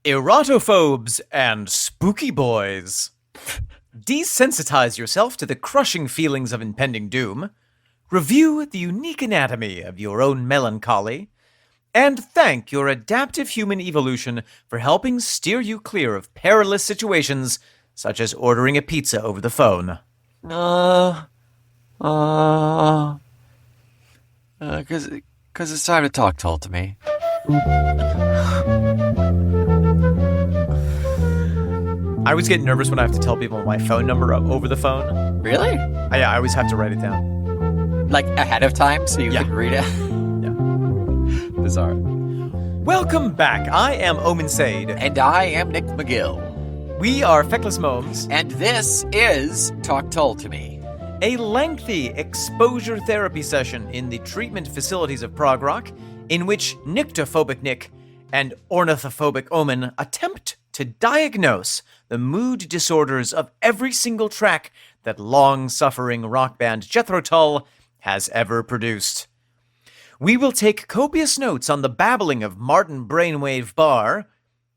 Erotophobes and spooky boys. Desensitize yourself to the crushing feelings of impending doom. Review the unique anatomy of your own melancholy. And thank your adaptive human evolution for helping steer you clear of perilous situations, such as ordering a pizza over the phone. Because it's time to talk Tull to me. I always get nervous when I have to tell people my phone number over the phone. Really? I always have to write it down. Like ahead of time so you can read it? Yeah. Bizarre. Welcome back. I am Omen Sade. And I am Nick McGill. We are Feckless Momes. And this is Talk Tull to Me. A lengthy exposure therapy session in the treatment facilities of prog rock, in which nyctophobic Nick and ornithophobic Omen attempt to diagnose the mood disorders of every single track that long-suffering rock band Jethro Tull has ever produced. We will take copious notes on the babbling of Martin Brainwave Barr,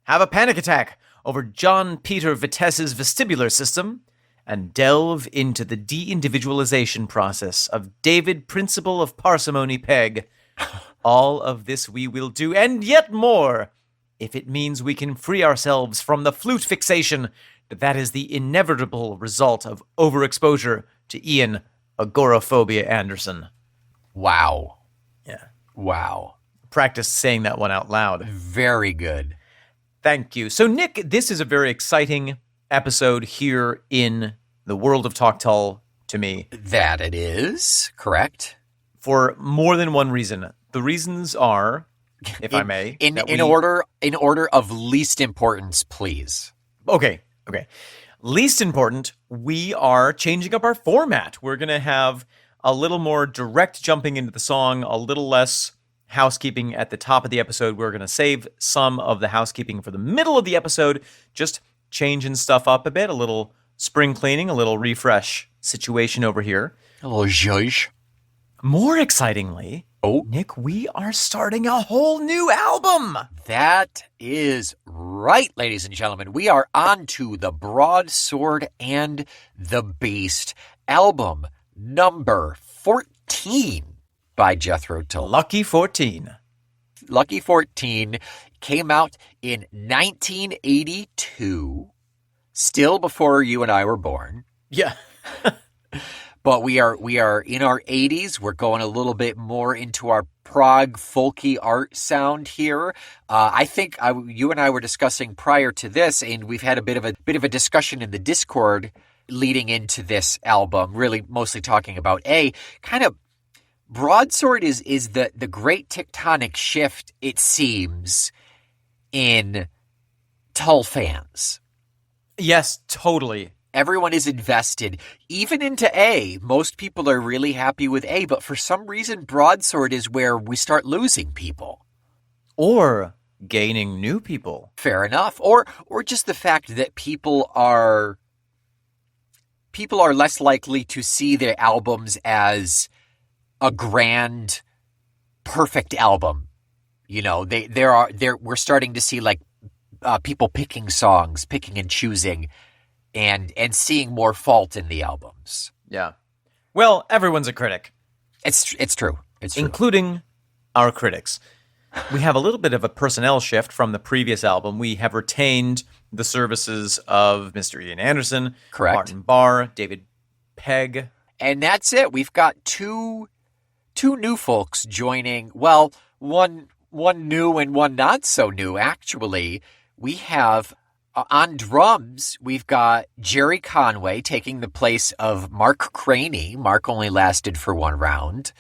have a panic attack over John Peter Vitesse's vestibular system, and delve into the de-individualization process of David Principle of Parsimony Pegg. All of this we will do, and yet more, if it means we can free ourselves from the flute fixation that is the inevitable result of overexposure to Ian Agoraphobia Anderson. Wow. Yeah. Wow. Practice saying that one out loud. Very good. Thank you. So, Nick, this is a very exciting episode here in the world of Talk Tull to me. That it is, correct. For more than one reason. The reasons are, if I may, in order of least importance, please. Okay. Least important, we are changing up our format. We're going to have a little more direct jumping into the song, a little less housekeeping at the top of the episode. We're going to save some of the housekeeping for the middle of the episode, just changing stuff up a bit, a little spring cleaning, a little refresh situation over here. A little zhuzh. More excitingly, Nick, we are starting a whole new album. That is right, ladies and gentlemen. We are on to the Broadsword and the Beast album number 14 by Jethro Tull. Lucky 14. Lucky 14 came out in 1982, still before you and I were born. Yeah. But we are in our 80s. We're going a little bit more into our prog folky art sound here. I think you and I were discussing prior to this, and we've had a bit of a discussion in the Discord leading into this album, really mostly talking about kind of Broadsword is the great tectonic shift, it seems, in Tull fans. Yes, totally. Everyone is invested, even into A. Most people are really happy with A, but for some reason, Broadsword is where we start losing people. Or gaining new people. Fair enough. Or just the fact that people are less likely to see their albums as a grand, perfect album. You know, we're starting to see like people picking songs, picking and choosing, and seeing more fault in the albums. Yeah. Well, everyone's a critic. It's true. It's true. Including our critics. We have a little bit of a personnel shift from the previous album. We have retained the services of Mr. Ian Anderson, correct, Martin Barr, David Pegg. And that's it. We've got two new folks joining. Well, one new and one not so new, actually. We have on drums, we've got Jerry Conway taking the place of Mark Craney. Mark only lasted for one round.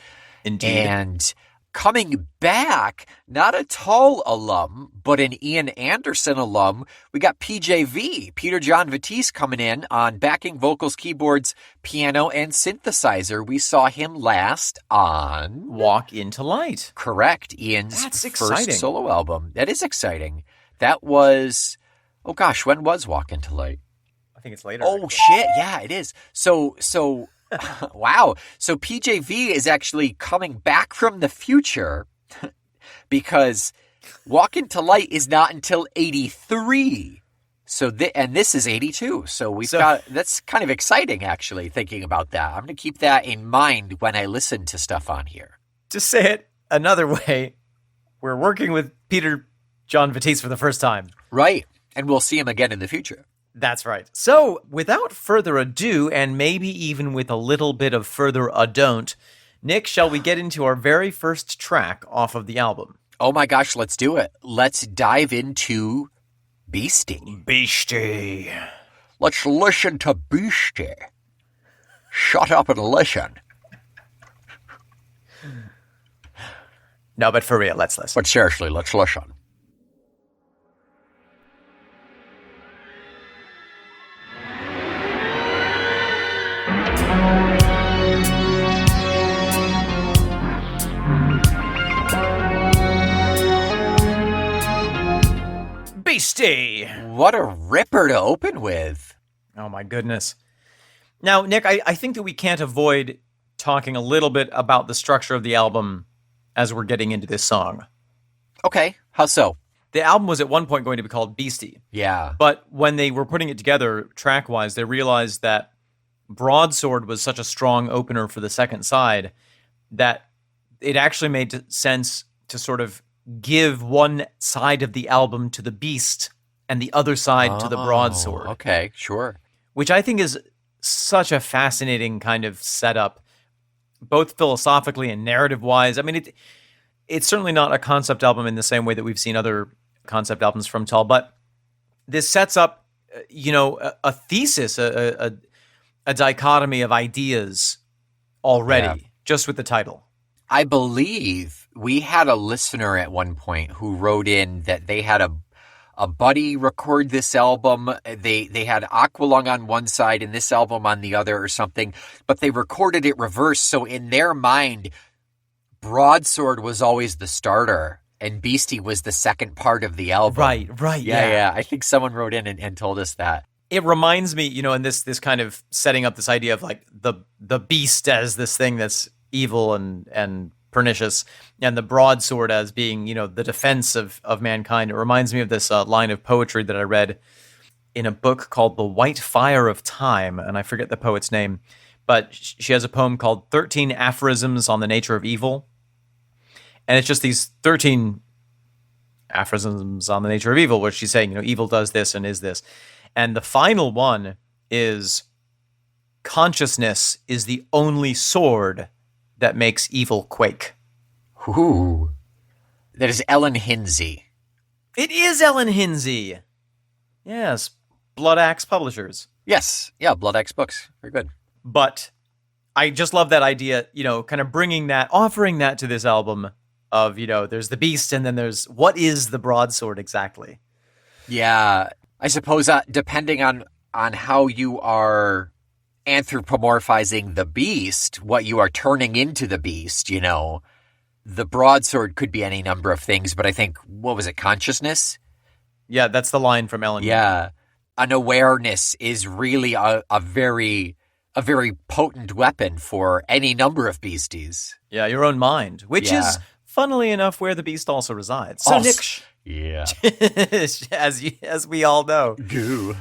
Indeed. And coming back, not a Tull alum, but an Ian Anderson alum, we got PJV, Peter John Vitesse, coming in on backing vocals, keyboards, piano, and synthesizer. We saw him last on Walk Into Light. Correct, Ian's exciting. First solo album. That is exciting. That was, oh gosh, when was Walk Into Light? I think it's later. Oh shit, yeah, it is. So wow. So PJV is actually coming back from the future because Walk Into Light is not until 83. So and this is 82. So that's kind of exciting, actually, thinking about that. I'm going to keep that in mind when I listen to stuff on here. To say it another way, we're working with Peter John Batiste for the first time. Right. And we'll see him again in the future. That's right. So, without further ado, and maybe even with a little bit of further don't, Nick, shall we get into our very first track off of the album? Oh my gosh, let's do it. Let's dive into Beastie. Beastie. Let's listen to Beastie. Shut up and listen. No, but for real, let's listen. But seriously, let's listen. Beastie! What a ripper to open with. Oh my goodness. Now, Nick, I think that we can't avoid talking a little bit about the structure of the album as we're getting into this song. Okay, how so? The album was at one point going to be called Beastie. Yeah. But when they were putting it together track-wise, they realized that Broadsword was such a strong opener for the second side that it actually made sense to sort of give one side of the album to the Beast and the other side to the Broadsword. Okay, sure. Which I think is such a fascinating kind of setup, both philosophically and narrative-wise. I mean, it's certainly not a concept album in the same way that we've seen other concept albums from Tull, but this sets up, a thesis, a dichotomy of ideas already, just with the title. I believe we had a listener at one point who wrote in that they had a buddy record this album. They had Aqualung on one side and this album on the other or something, but they recorded it reversed. So in their mind, Broadsword was always the starter and Beastie was the second part of the album. Right. Yeah. I think someone wrote in and told us that. It reminds me, in this kind of setting up this idea of like the beast as this thing that's evil and pernicious, and the broadsword as being, the defense of mankind. It reminds me of this line of poetry that I read in a book called The White Fire of Time, and I forget the poet's name, but she has a poem called 13 Aphorisms on the Nature of Evil. And it's just these 13 aphorisms on the nature of evil, where she's saying, evil does this and is this. And the final one is, consciousness is the only sword that makes evil quake. Ooh. That is Ellen Hinsey. It is Ellen Hinsey. Yes. Blood Axe Publishers. Yes. Yeah, Blood Axe Books. Very good. But I just love that idea, kind of offering that to this album of, there's the beast and then there's what is the broadsword exactly. Yeah. I suppose depending on how you are anthropomorphizing the beast, what you are turning into the beast, the broadsword could be any number of things, but I think, what was it, consciousness? Yeah, that's the line from Ellen. Yeah. An awareness is really a very potent weapon for any number of beasties. Yeah, your own mind, which is, funnily enough, where the beast also resides. So, Nick, yeah, as we all know, goo.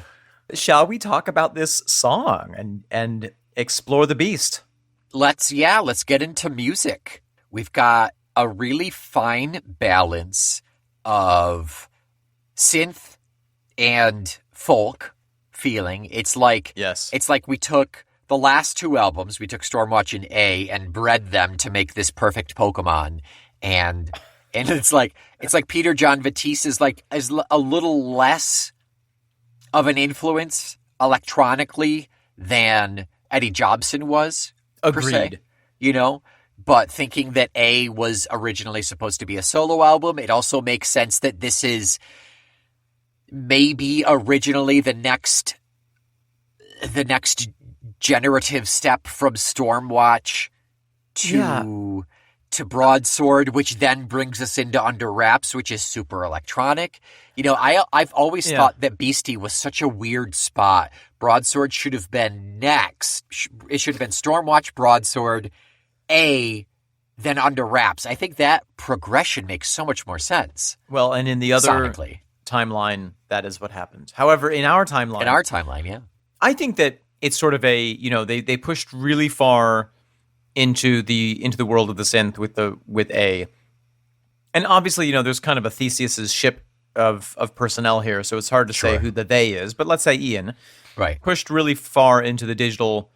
Shall we talk about this song and explore the beast? Let's get into music. We've got a really fine balance of synth and folk feeling. It's like we took the last two albums, we took Stormwatch and A and bred them to make this perfect Pokemon. And it's like Peter John Batiste is a little less of an influence electronically than Eddie Jobson was. Agreed. Per se, but thinking that A was originally supposed to be a solo album, it also makes sense that this is maybe originally the next generative step from Stormwatch to Broadsword, which then brings us into Under Wraps, which is super electronic. I've always thought that Beastie was such a weird spot. Broadsword should have been next. It should have been Stormwatch, Broadsword, A, than under wraps. I think that progression makes so much more sense. Well, and in the other sonically. Timeline, that is what happened. However, in our timeline, Yeah. I think that it's sort of a, they pushed really far into the world of the synth with A. And obviously, there's kind of a Theseus's ship of personnel here, so it's hard to say who the they is, but let's say Ian. Right. Pushed really far into the digital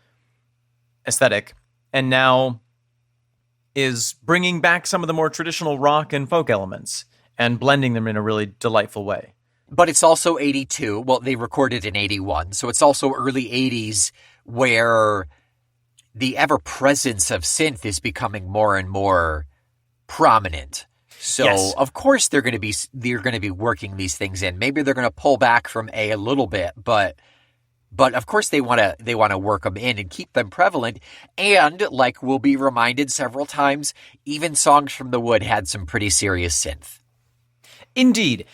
aesthetic and now is bringing back some of the more traditional rock and folk elements and blending them in a really delightful way. But it's also 82. Well, they recorded in 81, so it's also early 80s where the ever-presence of synth is becoming more and more prominent. So, Yes. Of course, they're going to be working these things in. Maybe they're going to pull back from a little bit, but of course they want to work them in and keep them prevalent. And like we'll be reminded several times, even Songs from the Wood had some pretty serious synth. Indeed.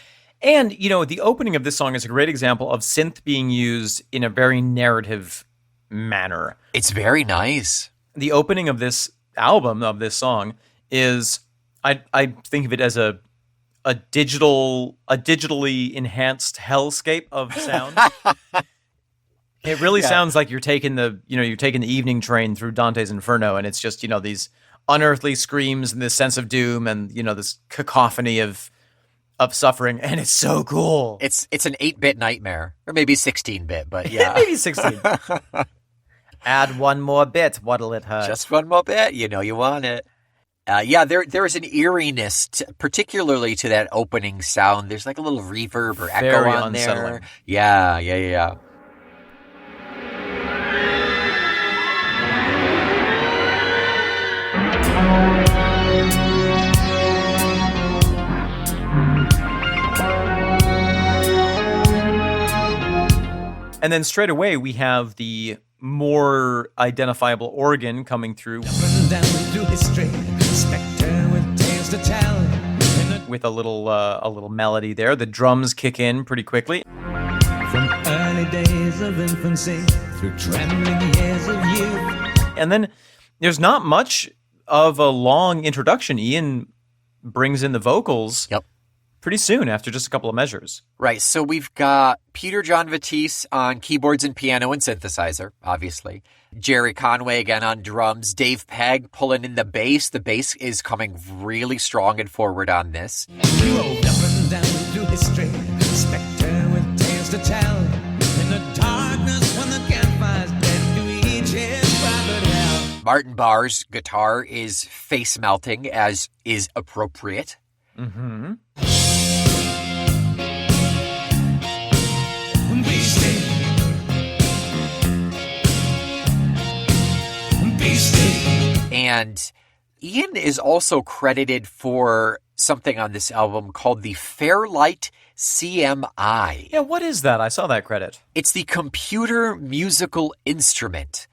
And, the opening of this song is a great example of synth being used in a very narrative manner. It's very nice. The opening of this album, of this song, is, I think of it as a digitally enhanced hellscape of sound. It really sounds like you're taking the evening train through Dante's Inferno, and it's just, these unearthly screams and this sense of doom and, this cacophony of suffering, and it's so cool. It's an 8-bit nightmare, or maybe 16-bit, but yeah. Maybe 16. Add one more bit, what'll it hurt? Just one more bit, you want it. There is an eeriness, particularly to that opening sound. There's like a little reverb or echo Very on unsettling. there. Yeah. And then straight away we have the more identifiable organ coming through with a little melody there. The drums kick in pretty quickly. From early days of infancy through trembling years of youth. And then there's not much of a long introduction. Ian brings in the vocals. Yep. Pretty soon after just a couple of measures. Right, so we've got Peter John Vatisse on keyboards and piano and synthesizer, obviously. Jerry Conway again on drums. Dave Pegg pulling in the bass. The bass is coming really strong and forward on this. Roved up and down through history, spectre with tales to tell. In the darkness when the campfire's dead, to each his private hell. Martin Barr's guitar is face melting, as is appropriate. Mm-hmm. Beastie. And Ian is also credited for something on this album called the Fairlight CMI. Yeah, what is that? I saw that credit. It's the computer musical instrument.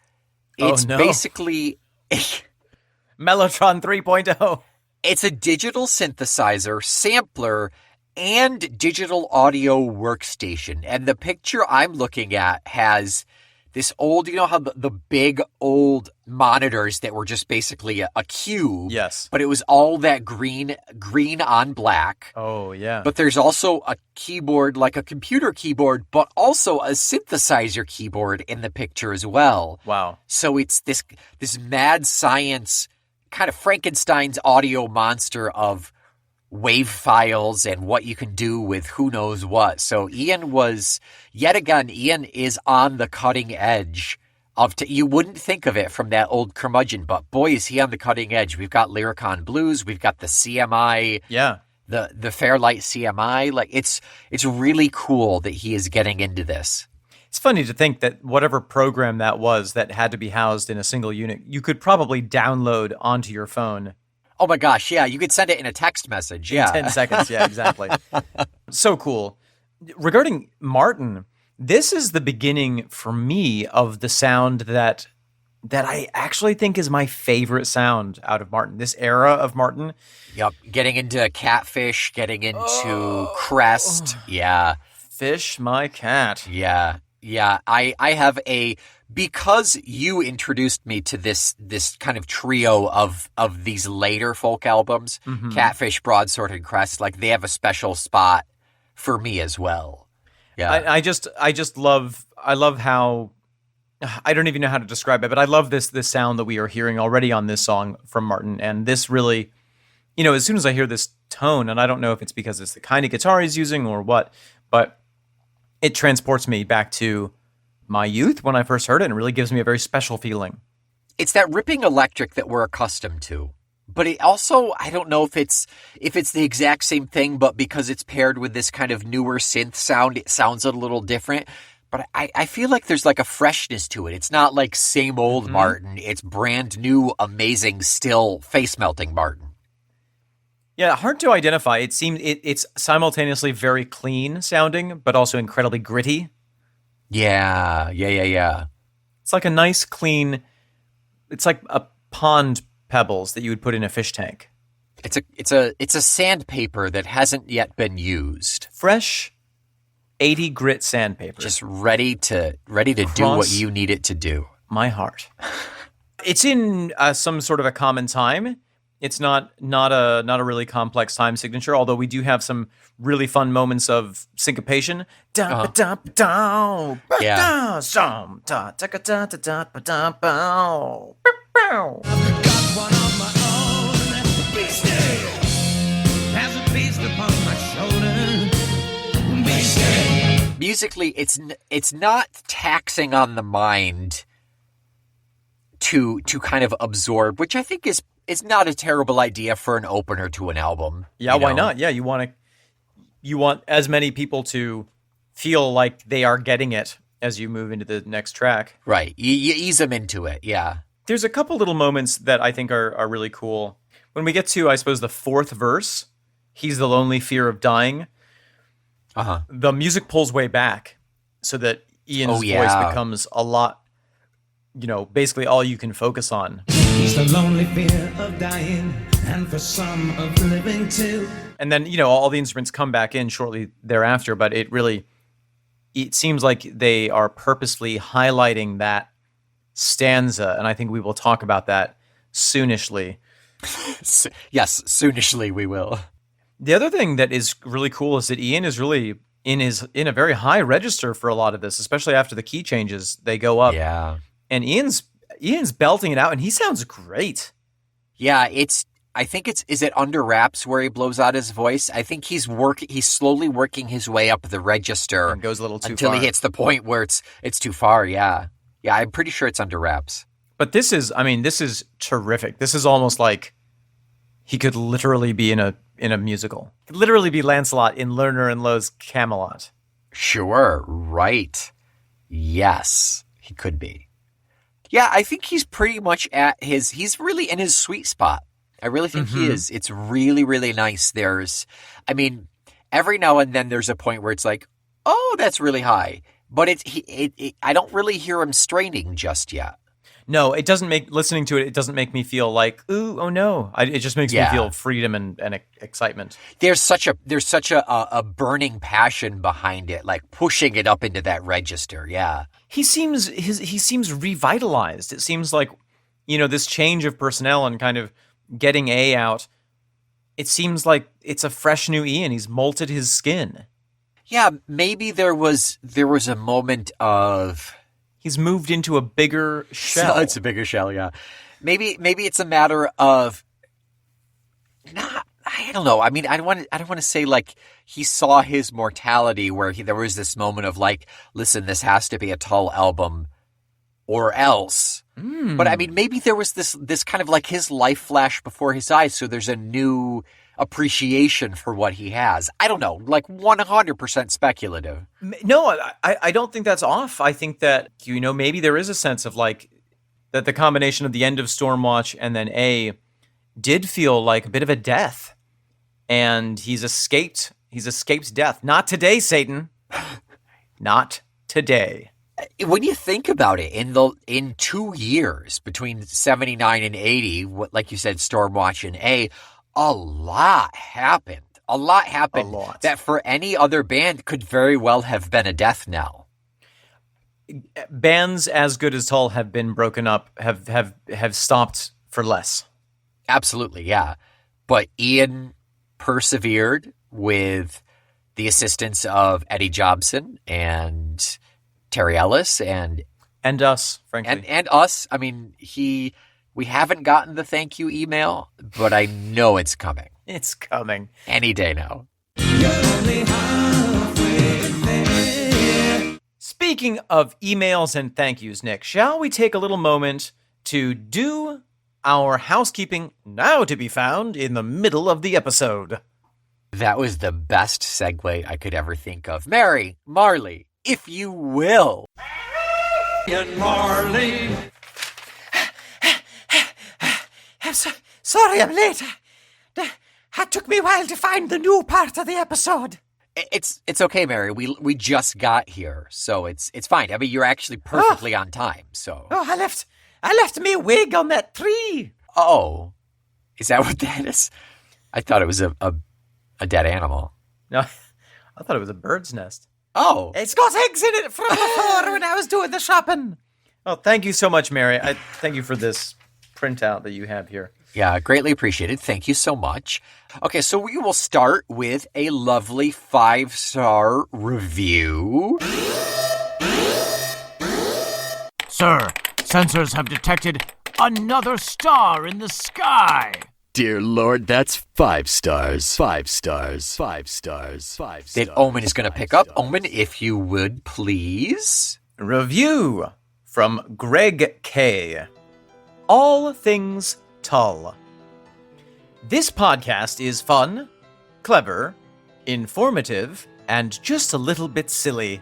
Oh, It's no. basically Mellotron 3.0. it's a digital synthesizer, sampler, and digital audio workstation. And the picture I'm looking at has this old, how the big old monitors that were just basically a cube. Yes. But it was all that green on black. Oh, yeah. But there's also a keyboard, like a computer keyboard, but also a synthesizer keyboard in the picture as well. Wow. So it's this mad science, kind of Frankenstein's audio monster of wave files and what you can do with who knows what. So Ian is on the cutting edge of, you wouldn't think of it from that old curmudgeon, but boy, is he on the cutting edge. We've got Lyricon Blues, we've got the CMI, Yeah. the Fairlight CMI. Like it's really cool that he is getting into this. It's funny to think that whatever program that was that had to be housed in a single unit, you could probably download onto your phone Oh my gosh, yeah, you could send it in a text message. Yeah. 10 seconds. Yeah, exactly. So cool. Regarding Martin, this is the beginning for me of the sound that I actually think is my favorite sound out of Martin. This era of Martin. Yep. Getting into Catfish, getting into Crest. Yeah. Fish my cat. Yeah. Yeah. I have a because you introduced me to this kind of trio of these later folk albums, Catfish, Broadsword, and Crest, like they have a special spot for me as well. Yeah. I just love how, I don't even know how to describe it, but I love this sound that we are hearing already on this song from Martin. And this really, as soon as I hear this tone, and I don't know if it's because it's the kind of guitar he's using or what, but it transports me back to my youth when I first heard it, and it really gives me a very special feeling. It's that ripping electric that we're accustomed to. But it also, I don't know if it's the exact same thing, but because it's paired with this kind of newer synth sound, it sounds a little different. But I feel like there's like a freshness to it. It's not like same old Martin. It's brand new, amazing, still face-melting Martin. Yeah, hard to identify. It seems it's simultaneously very clean sounding, but also incredibly gritty. Yeah. It's like a nice, clean. It's like a pond pebbles that you would put in a fish tank. It's a sandpaper that hasn't yet been used. Fresh, 80 grit sandpaper, just ready to do what you need it to do. My heart. It's in some sort of a common time. It's not a really complex time signature, although we do have some really fun moments of syncopation. Yeah. Got one on my own. Beastie has a beast upon my shoulder. Beastie. Musically, it's not taxing on the mind to kind of absorb, which I think is not a terrible idea for an opener to an album. Yeah, why not? Yeah, you want as many people to feel like they are getting it as you move into the next track. Right. You ease them into it. Yeah. There's a couple little moments that I think are really cool. When we get to, I suppose, the fourth verse, he's the lonely fear of dying. The music pulls way back so that Ian's voice becomes a lot, basically all you can focus on. He's the lonely fear of dying, and for some of living too. And then, all the instruments come back in shortly thereafter, but it seems like they are purposefully highlighting that stanza, and I think we will talk about that soonishly. Yes, soonishly we will. The other thing that is really cool is that Ian is really in a very high register for a lot of this, especially after the key changes. They go up. Yeah. And Ian's belting it out, and he sounds great. Yeah, is it Under Wraps where he blows out his voice? I think he's slowly working his way up the register. And goes a little too until far. He hits the point where it's too far, yeah. Yeah, I'm pretty sure it's Under Wraps. But this is terrific. This is almost like he could literally be in a musical. Could literally be Lancelot in Lerner and Loewe's Camelot. Sure, right. Yes, he could be. Yeah, I think he's pretty much he's really in his sweet spot. I really think he is. It's really, really nice. Every now and then there's a point where it's like, oh, that's really high. But I don't really hear him straining just yet. No, it doesn't listening to it doesn't make me feel like, ooh, oh no. It just makes me feel freedom and excitement. There's such a burning passion behind it, like pushing it up into that register. Yeah. He seems revitalized. It seems like, this change of personnel and kind of getting A out. It seems like it's a fresh new Ian. He's molted his skin. Yeah, maybe there was a moment of he's moved into a bigger shell. It's a bigger shell, yeah. Maybe it's a matter of I don't know. I mean, I don't want to say like he saw his mortality where there was this moment of like, listen, this has to be a Tull album or else. But I mean, maybe there was this kind of like his life flash before his eyes, so there's a new appreciation for what he has. I don't know, like 100% speculative. No, I don't think that's off. I think that, maybe there is a sense of like that the combination of the end of Stormwatch and then A did feel like a bit of a death. And he's escaped death. Not today, Satan. Not today. When you think about it, in 2 years between 79 and 80, like you said, Stormwatch and A lot happened. A lot happened that for any other band could very well have been a death knell. bands as good as Tull have been broken up, have stopped for less. Absolutely, yeah. But Ian persevered with the assistance of Eddie Jobson and Terry Ellis and us, frankly. And us. I mean, we haven't gotten the thank you email, but I know it's coming. It's coming. Any day now. Speaking of emails and thank yous, Nick, shall we take a little moment to do our housekeeping, now to be found in the middle of the episode? That was the best segue I could ever think of. Mary, Marley, if you will. And Marley. I'm sorry I'm late. It took me a while to find the new part of the episode. It's okay, Mary. We just got here, so it's fine. I mean, you're actually perfectly on time. So. Oh, I left me wig on that tree. Oh, is that what that is? I thought it was a dead animal. No, I thought it was a bird's nest. Oh, It's got eggs in it from before when I was doing the shopping. Oh, thank you so much, Mary. I thank you for this printout that you have here. yeah, greatly appreciated. Thank you so much. Okay, so we will start with a lovely 5-star review. Sir, sensors have detected another star in the sky. Dear Lord, that's 5 stars. 5 stars. 5 stars. 5 stars. That Omen is going to pick up. Omen, if you would, please. Review from Greg K. All Things Tull. This podcast is fun, clever, informative, and just a little bit silly.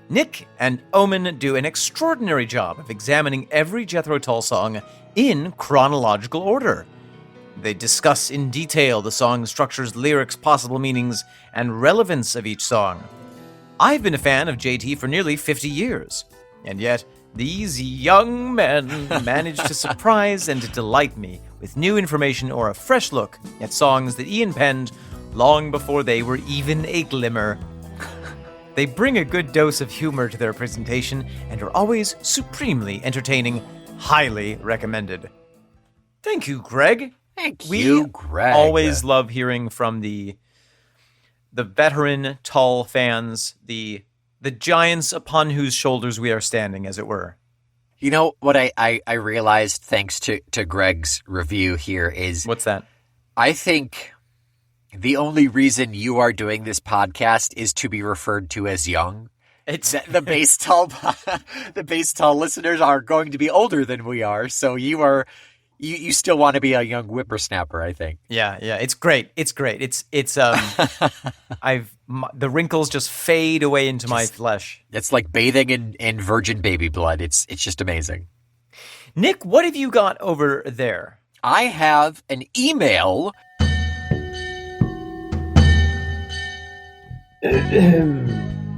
Nick and Omen do an extraordinary job of examining every Jethro Tull song in chronological order. They discuss in detail the song's structures, lyrics, possible meanings, and relevance of each song. I've been a fan of JT for nearly 50 years, and yet these young men manage to surprise and to delight me with new information or a fresh look at songs that Ian penned long before they were even a glimmer. They bring a good dose of humor to their presentation and are always supremely entertaining. Highly recommended. Thank you, Greg. Thank We you, Greg. always love hearing from the veteran Tull fans, the giants upon whose shoulders we are standing, as it were. You know what I realized thanks to Greg's review here is... What's that? I think the only reason you are doing this podcast is to be referred to as young. It's The Bass Tull, the Bass Tull listeners are going to be older than we are, so you still want to be a young whippersnapper, I think. yeah. It's great. It's great. It's the wrinkles just fade away into my flesh. It's like bathing in virgin baby blood. It's just amazing. Nick, what have you got over there? I have an email.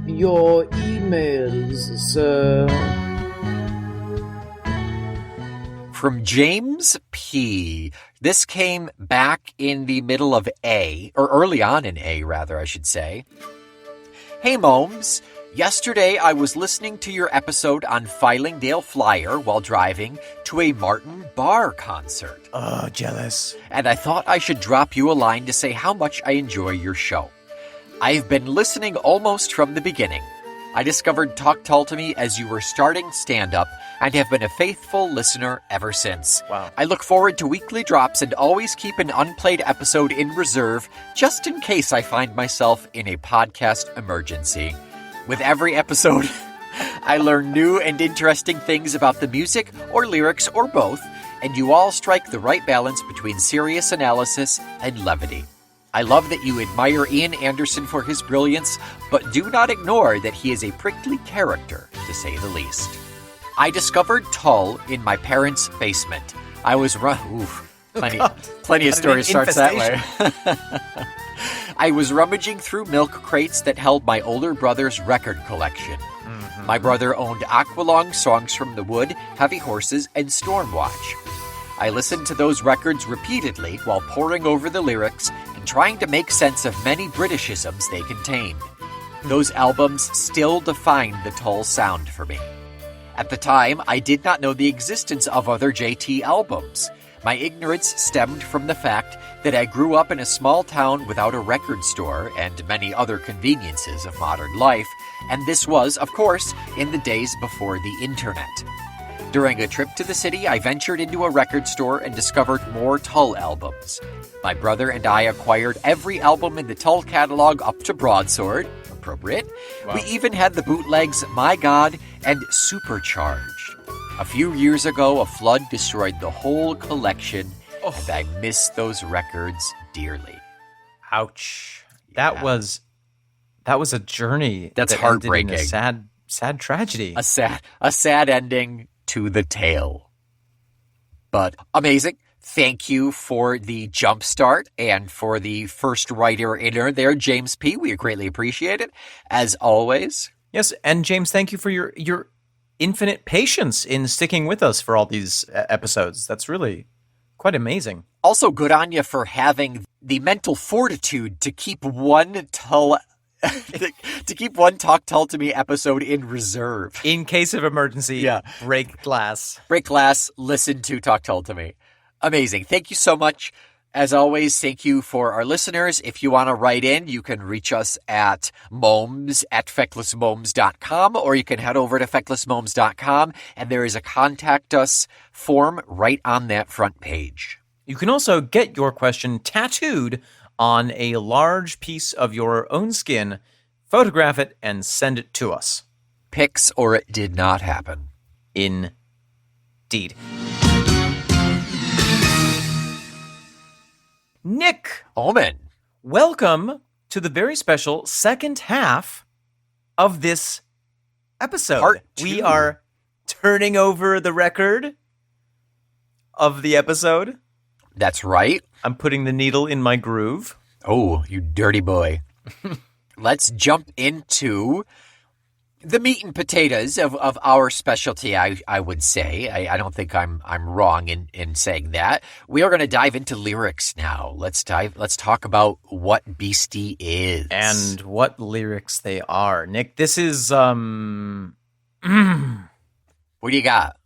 Your emails, sir. From James P. This came back in the middle of A, or early on in A, rather, I should say. Hey, Momes. Yesterday, I was listening to your episode on Fylingdale Flyer while driving to a Martin Barr concert. Oh, jealous. And I thought I should drop you a line to say how much I enjoy your show. I've been listening almost from the beginning. I discovered Talk Tull to Me as you were starting stand-up and have been a faithful listener ever since. Wow. I look forward to weekly drops and always keep an unplayed episode in reserve just in case I find myself in a podcast emergency. With every episode, I learn new and interesting things about the music or lyrics or both, and you all strike the right balance between serious analysis and levity. I love that you admire Ian Anderson for his brilliance, but do not ignore that he is a prickly character, to say the least. I discovered Tull in my parents' basement. I was plenty of stories starts that way. I was rummaging through milk crates that held my older brother's record collection. My brother owned Aqualung, Songs from the Wood, Heavy Horses, and Stormwatch. I listened to those records repeatedly while poring over the lyrics and trying to make sense of many Britishisms they contained. Those albums still define the Tull sound for me. At the time, I did not know the existence of other JT albums. My ignorance stemmed from the fact that I grew up in a small town without a record store and many other conveniences of modern life, and this was, of course, in the days before the internet. During a trip to the city, I ventured into a record store and discovered more Tull albums. My brother and I acquired every album in the Tull catalog up to Broadsword, appropriate. Wow. We even had the bootlegs My God and Supercharged. A few years ago, a flood destroyed the whole collection, and I miss those records dearly. Ouch. That was a journey. That's that ended in heartbreaking. a sad tragedy. A sad ending to the tale. But amazing. Thank you for the jump start and for the first writer in there, James P. We greatly appreciate it, as always. Yes, and James, thank you for your infinite patience in sticking with us for all these episodes. That's really quite amazing. Also, good on you for having the mental fortitude to keep one Tull to keep one Talk Tull to Me episode in reserve. In case of emergency, Yeah. break glass. Break glass, listen to Talk Tull to Me. Amazing. Thank you so much. As always, thank you for our listeners. If you want to write in, you can reach us at momes@fecklessmomes.com, or you can head over to fecklessmomes.com, and there is a contact us form right on that front page. You can also get your question tattooed on a large piece of your own skin, photograph it, and send it to us. Pics or it did not happen. Indeed. Nick, Omen. welcome to the very special second half of this episode. Part 2. We are turning over the record of the episode. That's right. I'm putting the needle in my groove. Oh, you dirty boy. Let's jump into the meat and potatoes of our specialty, I would say. I don't think I'm wrong in saying that. We are going to dive into lyrics now. Let's talk about what Beastie is. And what lyrics they are. Nick, this is What do you got?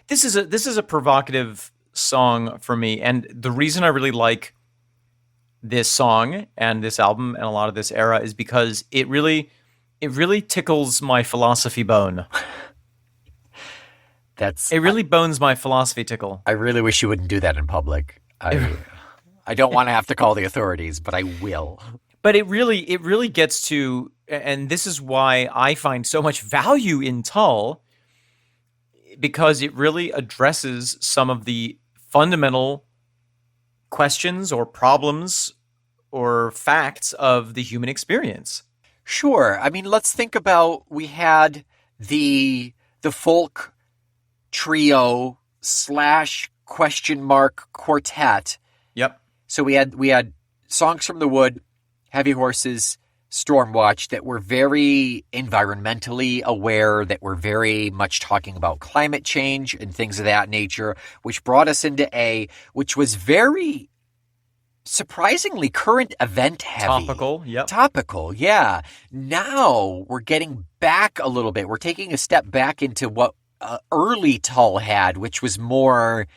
This is a provocative song for me, and the reason I really like this song and this album and a lot of this era is because it really tickles my philosophy bone. It really bones my philosophy tickle. I really wish you wouldn't do that in public. I don't want to have to call the authorities, but I will. But it really gets to, and this is why I find so much value in Tull, because it really addresses some of the fundamental questions or problems or facts of the human experience. Sure. I mean, let's think about, we had the folk trio / question mark quartet. Yep. So we had Songs from the Wood, Heavy Horses, Stormwatch that were very environmentally aware, that were very much talking about climate change and things of that nature, which brought us into which was very surprisingly current event heavy. Topical, yep. Topical, yeah. Now we're getting back a little bit. We're taking a step back into what early Tull had, which was more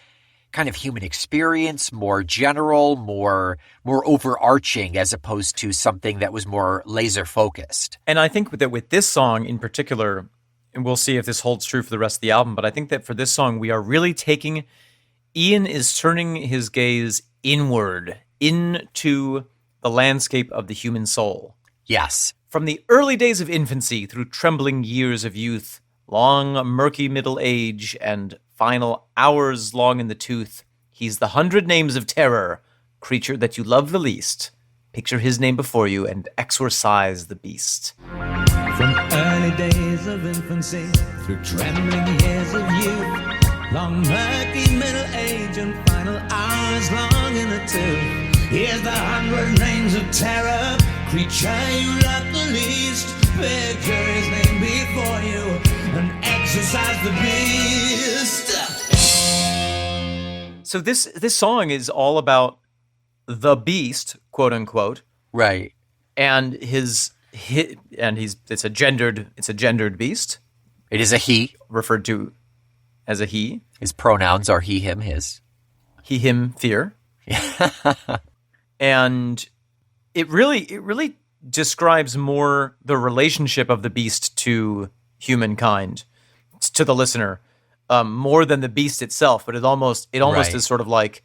kind of human experience, more general, more overarching, as opposed to something that was more laser focused. And I think that with this song in particular, and we'll see if this holds true for the rest of the album, but I think that for this song, we are really Ian is turning his gaze inward into the landscape of the human soul. Yes. From the early days of infancy through trembling years of youth, long murky middle age, and final hours long in the tooth, he's the 100 names of terror, creature that you love the least. Picture his name before you and exorcise the beast. From early days of infancy through trembling years of youth, long murky middle age and final hours long in the tooth. Here's the 100 names of terror, creature you love the least. Picture his name before you and exorcise the beast. So this song is all about the beast, quote unquote, Right. and his And it's a gendered beast, It is a he. referred to as a he. His pronouns are he, him, his. He, him, fear. And it really describes more the relationship of the beast to humankind, to the listener, more than the beast itself. But it almost Right. is sort of like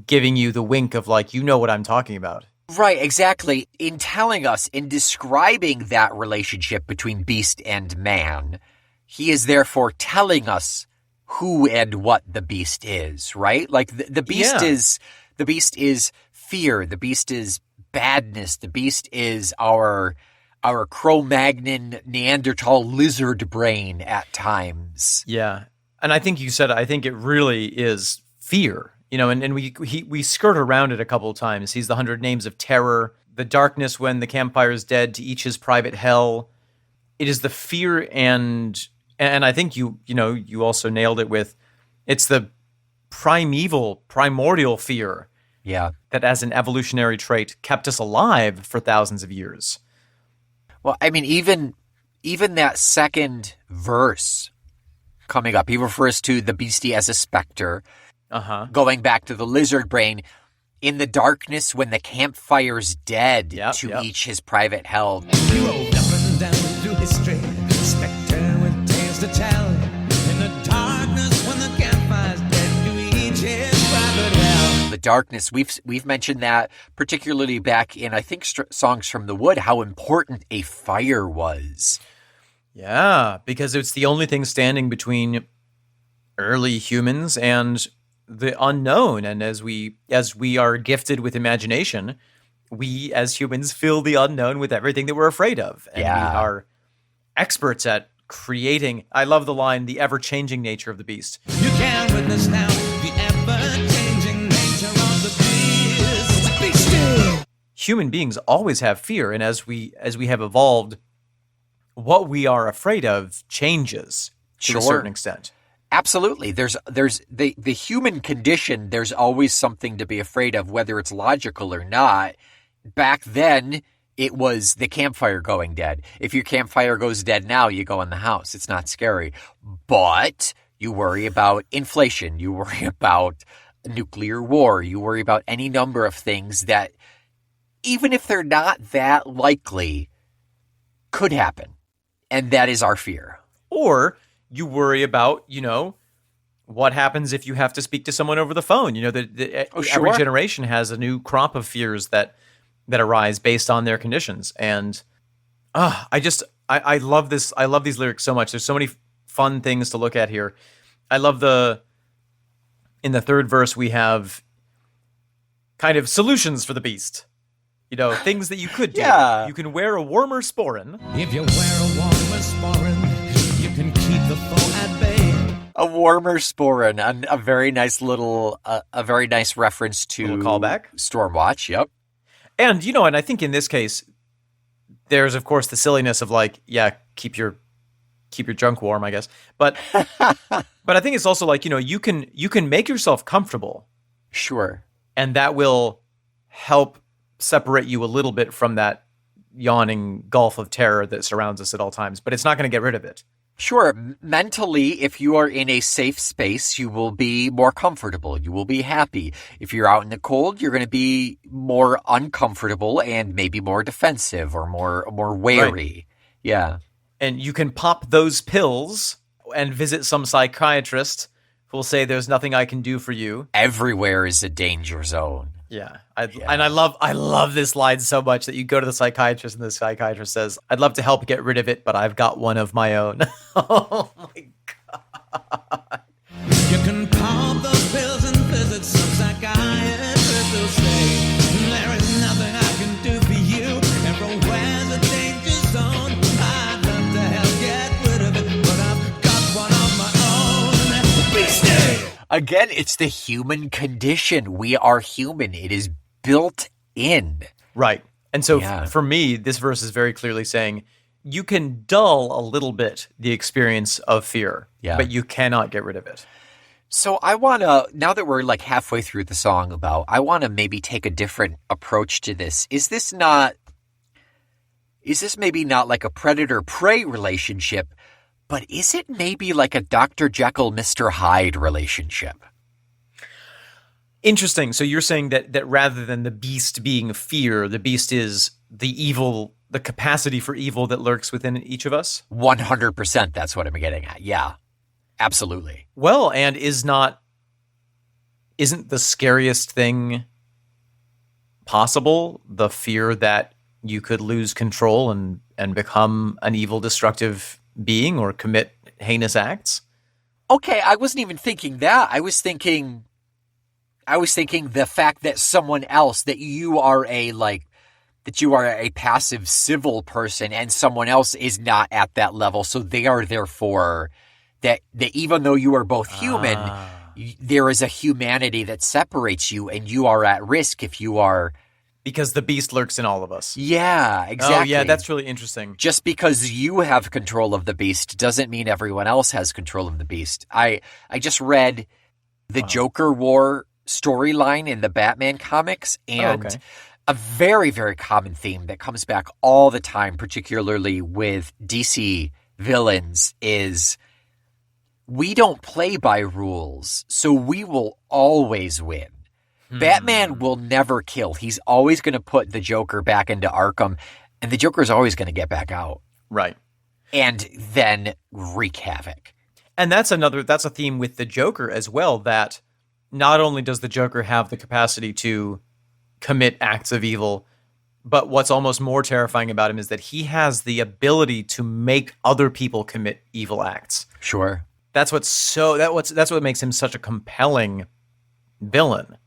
giving you the wink of like, you know what I'm talking about. Right, exactly. In telling us, in describing that relationship between beast and man, he is therefore telling us who and what the beast is, right? Like the beast Yeah. is fear, the beast is badness, the beast is our Cro-Magnon Neanderthal lizard brain at times. Yeah. And I think it really is fear, and we skirt around it a couple of times. He's the 100 names of terror, the darkness when the campfire is dead, to each his private hell. It is the fear and I think you also nailed it with, it's the primordial fear Yeah. that as an evolutionary trait kept us alive for thousands of years. Well, I mean, even that second verse coming up, he refers to the beastie as a specter. Going back to the lizard brain, in the darkness when the campfire's dead, Yep, to yep. each his private hell. He roved up and down through history, spectre with tales to tell. In the darkness when the campfire's dead, to each his private hell. The darkness, we've mentioned that, particularly back in, I think, Songs from the Wood, how important a fire was. Yeah, because it's the only thing standing between early humans and the unknown. And as we are gifted with imagination, we as humans fill the unknown with everything that we're afraid of. And we Yeah. are experts at creating, I love the line, the ever-changing nature of the beast. You can witness now the ever-changing nature of the beast. Beastie! Human beings always have fear, and as we have evolved, what we are afraid of changes to a Sure. certain extent. Absolutely. There's the human condition, there's always something to be afraid of, whether it's logical or not. Back then, it was the campfire going dead. If your campfire goes dead now, you go in the house. It's not scary. But you worry about inflation. You worry about nuclear war. You worry about any number of things that, even if they're not that likely, could happen. And that is our fear. Or you worry about, what happens if you have to speak to someone over the phone? Every generation has a new crop of fears that arise based on their conditions. And I love this. I love these lyrics so much. There's so many fun things to look at here. I love in the third verse, we have kind of solutions for the beast. Things that you could do. Yeah. You can wear a warmer sporin. If you wear a warmer sporin, you can keep the foe at bay. A warmer sporin, and a very nice a very nice reference to Little callback. Stormwatch. Yep. And, and I think in this case, there's, of course, the silliness of like, yeah, keep your junk warm, I guess. But I think it's also like, you can make yourself comfortable, Sure. and that will help separate you a little bit from that yawning gulf of terror that surrounds us at all times. But it's not going to get rid of it. Sure. Mentally, if you are in a safe space, you will be more comfortable. You will be happy. If you're out in the cold, you're going to be more uncomfortable and maybe more defensive or more wary. Right. Yeah. And you can pop those pills and visit some psychiatrist who will say, there's nothing I can do for you. Everywhere is a danger zone. Yeah. And I love this line so much that you go to the psychiatrist and the psychiatrist says, I'd love to help get rid of it, but I've got one of my own. Oh my God. You can pop those pills and visit some psychiatrist who'll say, there is nothing I can do for you. Everywhere's a danger zone. I'd love to help get rid of it, but I've got one of my own. Beastie! Again, it's the human condition. We are human. It is built in. Right. And so Yeah. for me, this verse is very clearly saying you can dull a little bit the experience of fear, but you cannot get rid of it. So I want to, now that we're like halfway through the song I want to maybe take a different approach to this. Is this not is this maybe not like a predator-prey relationship, but is it maybe like a Dr. Jekyll, Mr. Hyde relationship? Interesting. So you're saying that rather than the beast being fear, the beast is the evil, the capacity for evil that lurks within each of us? 100%, that's what I'm getting at. Yeah, absolutely. Well, and isn't the scariest thing possible the fear that you could lose control and become an evil, destructive being or commit heinous acts? Okay, I wasn't even thinking that. I was thinking the fact that someone else, that you are a passive civil person and someone else is not at that level. So they are therefore that even though you are both human, there is a humanity that separates you and you are at risk if you are. Because the beast lurks in all of us. Yeah, exactly. Oh, yeah, that's really interesting. Just because you have control of the beast doesn't mean everyone else has control of the beast. I just read the Joker War storyline in the Batman comics, and a very, very common theme that comes back all the time, particularly with DC villains, is we don't play by rules, so we will always win. Batman will never kill. He's always going to put the Joker back into Arkham, and the Joker's always going to get back out. Right. And then wreak havoc. And that's a theme with the Joker as well, that not only does the Joker have the capacity to commit acts of evil, but what's almost more terrifying about him is that he has the ability to make other people commit evil acts. Sure. That's what makes him such a compelling villain.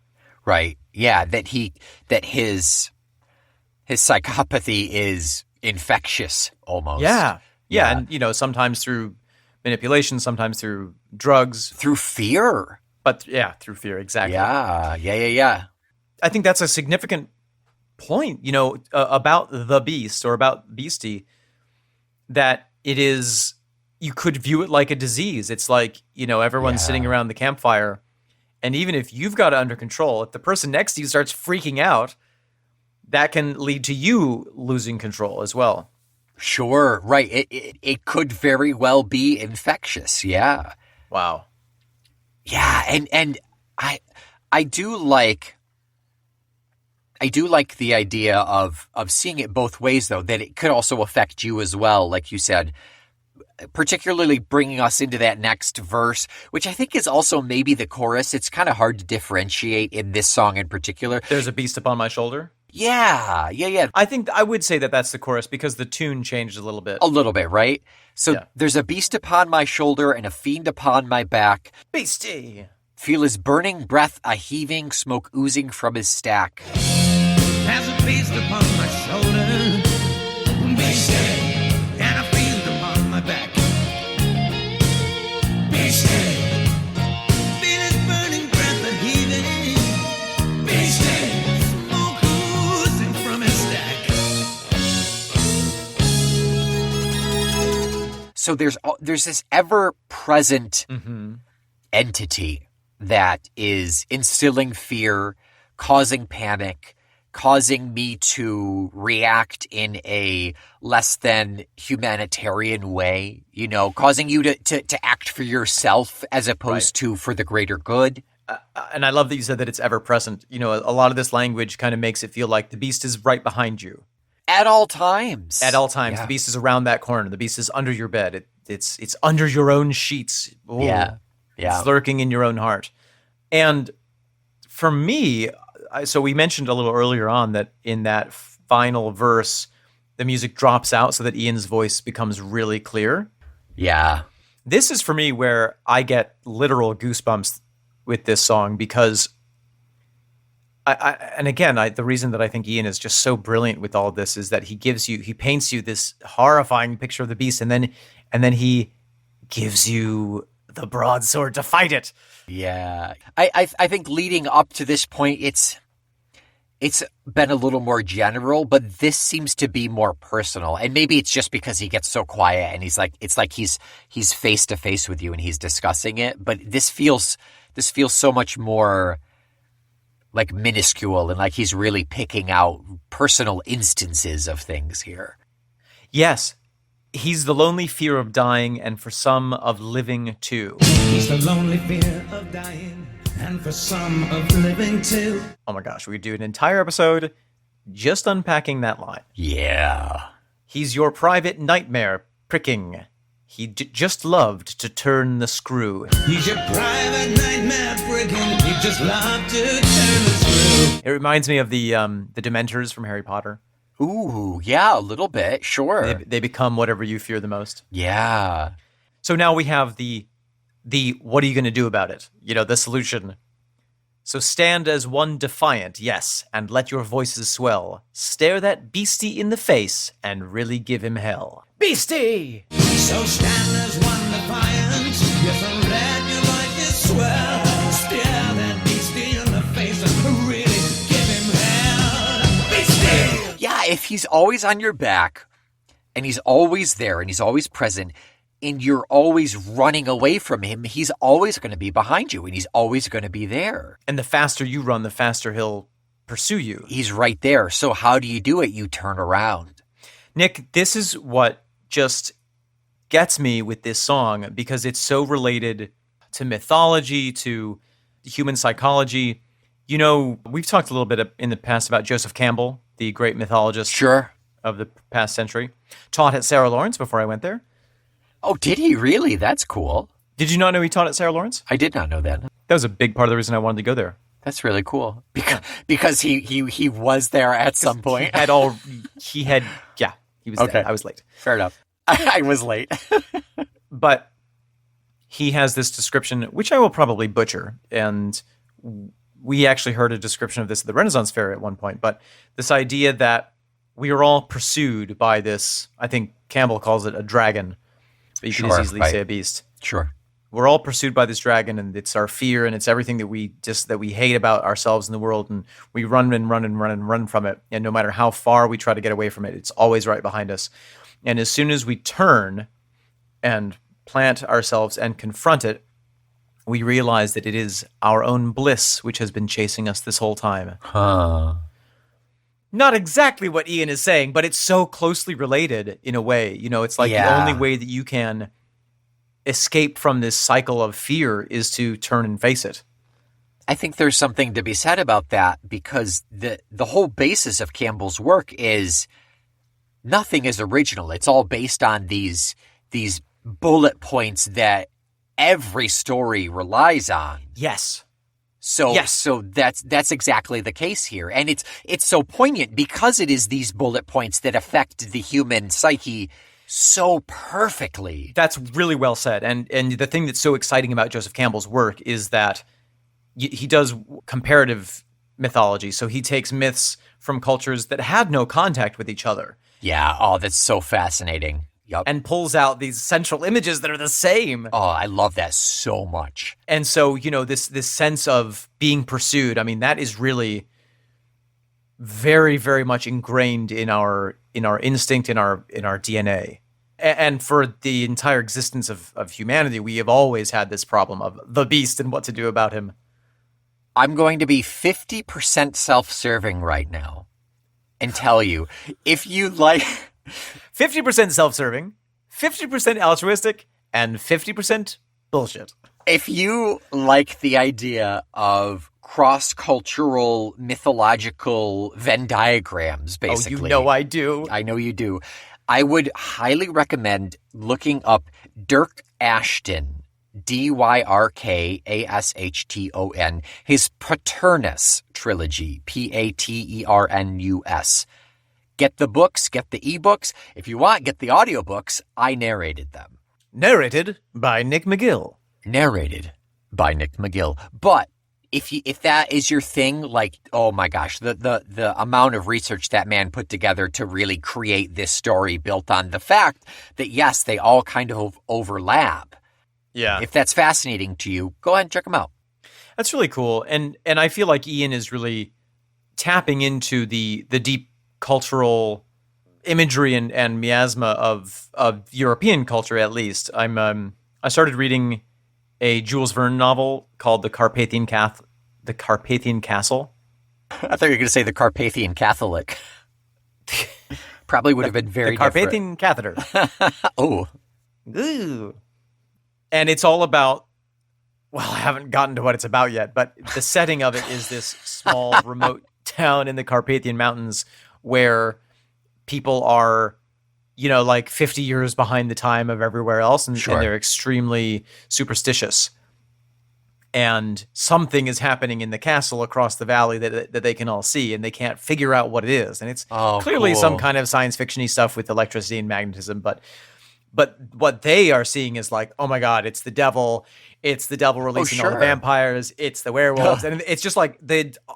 Right. Yeah, that his psychopathy is infectious almost. Yeah. And sometimes through manipulation, sometimes through drugs, through fear. But yeah, through fear, exactly. Yeah. I think that's a significant point, about the beast or about Beastie, that it is, you could view it like a disease. It's like, everyone's sitting around the campfire, and even if you've got it under control, if the person next to you starts freaking out, that can lead to you losing control as well. Sure, right. It could very well be infectious. Yeah. Wow. Yeah, and I do like the idea of seeing it both ways, though, that it could also affect you as well, like you said, particularly bringing us into that next verse, which I think is also maybe the chorus. It's kind of hard to differentiate in this song in particular. There's a beast upon my shoulder. Yeah. I think I would say that that's the chorus because the tune changed a little bit. A little bit, right? So There's a beast upon my shoulder and a fiend upon my back. Beastie! Feel his burning breath, a heaving smoke oozing from his stack. There's a beast upon my shoulder, beastie, and a fiend upon my back. Beastie, feel his burning breath, a heaving, beastie, smoke oozing from his stack. So there's this ever-present entity that is instilling fear, causing panic, causing me to react in a less than humanitarian way, causing you to act for yourself as opposed to for the greater good. And I love that you said that it's ever present. A lot of this language kind of makes it feel like the beast is right behind you. At all times. At all times. Yeah. The beast is around that corner. The beast is under your bed. It's under your own sheets. Ooh. Yeah. It's lurking in your own heart. And for me, so we mentioned a little earlier on that in that final verse, the music drops out so that Ian's voice becomes really clear. Yeah. This is for me where I get literal goosebumps with this song because the reason that I think Ian is just so brilliant with all of this is that he paints you this horrifying picture of the beast, and then he gives you the broadsword to fight it. Yeah. I think leading up to this point, it's been a little more general, but this seems to be more personal. And maybe it's just because he gets so quiet and it's like he's face to face with you and he's discussing it. But this feels so much more like minuscule and like he's really picking out personal instances of things here. Yes, he's the lonely fear of dying, and for some of living too. He's the lonely fear of dying, and for some of living too. Oh my gosh, we could do an entire episode just unpacking that line. Yeah. He's your private nightmare pricking. He just loved to turn the screw. He's your private nightmare pricking. He just loved to turn the screw. It reminds me of the Dementors from Harry Potter. Ooh, yeah, a little bit. Sure. They become whatever you fear the most. Yeah. So now we have the what are you going to do about it? The solution. So stand as one defiant, yes, and let your voices swell. Stare that beastie in the face and really give him hell. Beastie! So stand as one defiant, yes, and let your voices swell. Stare that beastie in the face and really give him hell. Beastie! Yeah, if he's always on your back, and he's always there, and he's always present, and you're always running away from him, he's always going to be behind you, and he's always going to be there. And the faster you run, the faster he'll pursue you. He's right there. So how do you do it? You turn around. Nick, this is what just gets me with this song, because it's so related to mythology, to human psychology. We've talked a little bit in the past about Joseph Campbell, the great mythologist Sure. of the past century. Taught at Sarah Lawrence before I went there. Oh, did he really? That's cool. Did you not know he taught at Sarah Lawrence? I did not know that. That was a big part of the reason I wanted to go there. That's really cool. Because he was there at some point. He was Okay. there. I was late. Fair enough. I was late. But he has this description, which I will probably butcher, and we actually heard a description of this at the Renaissance Fair at one point, but this idea that we are all pursued by this, I think Campbell calls it a dragon, but you can Sure, as easily right. say a beast. Sure. We're all pursued by this dragon, and it's our fear, and it's everything that we hate about ourselves in the world, and we run and run and run and run from it. And no matter how far we try to get away from it, it's always right behind us. And as soon as we turn and plant ourselves and confront it, we realize that it is our own bliss which has been chasing us this whole time. Huh. Not exactly what Ian is saying, but it's so closely related in a way. It's like Yeah. the only way that you can escape from this cycle of fear is to turn and face it. I think there's something to be said about that, because the whole basis of Campbell's work is nothing is original. It's all based on these bullet points that every story relies on. Yes. So Yes. so that's exactly the case here. And it's so poignant because it is these bullet points that affect the human psyche so perfectly. That's really well said. And the thing that's so exciting about Joseph Campbell's work is that he does comparative mythology. So he takes myths from cultures that had no contact with each other Yeah, oh, that's so fascinating. Yup. and pulls out these central images that are the same. Oh, I love that so much. And so, this sense of being pursued, I mean, that is really very, very much ingrained in our instinct, in our DNA. And for the entire existence of humanity, we have always had this problem of the beast and what to do about him. I'm going to be 50% self-serving right now and tell you, if you like 50% self-serving, 50% altruistic, and 50% bullshit. if you like the idea of cross-cultural mythological Venn diagrams, basically. Oh, you know I do. I know you do. I would highly recommend looking up Dirk Ashton, Dyrkashton, his Paternus trilogy, Paternus. Get the books, get the ebooks. If you want, get the audiobooks. I narrated them. Narrated by Nick McGill. Narrated by Nick McGill. But if that is your thing, like, oh my gosh, the amount of research that man put together to really create this story built on the fact that, yes, they all kind of overlap. Yeah. If that's fascinating to you, go ahead and check them out. That's really cool. And I feel like Ian is really tapping into the deep cultural imagery and miasma of European culture, at least. I started reading a Jules Verne novel called The Carpathian Castle. I thought you were going to say the Carpathian Catholic. Probably would have been very the Carpathian catheter. Oh. Ooh. And it's all about, well, I haven't gotten to what it's about yet, but the setting of it is this small remote town in the Carpathian Mountains where people are, like 50 years behind the time of everywhere else, and they're extremely superstitious. And something is happening in the castle across the valley that they can all see, and they can't figure out what it is. And it's clearly some kind of science fiction-y stuff with electricity and magnetism, but what they are seeing is like, oh my God, it's the devil. It's the devil releasing all the vampires. It's the werewolves. And it's just like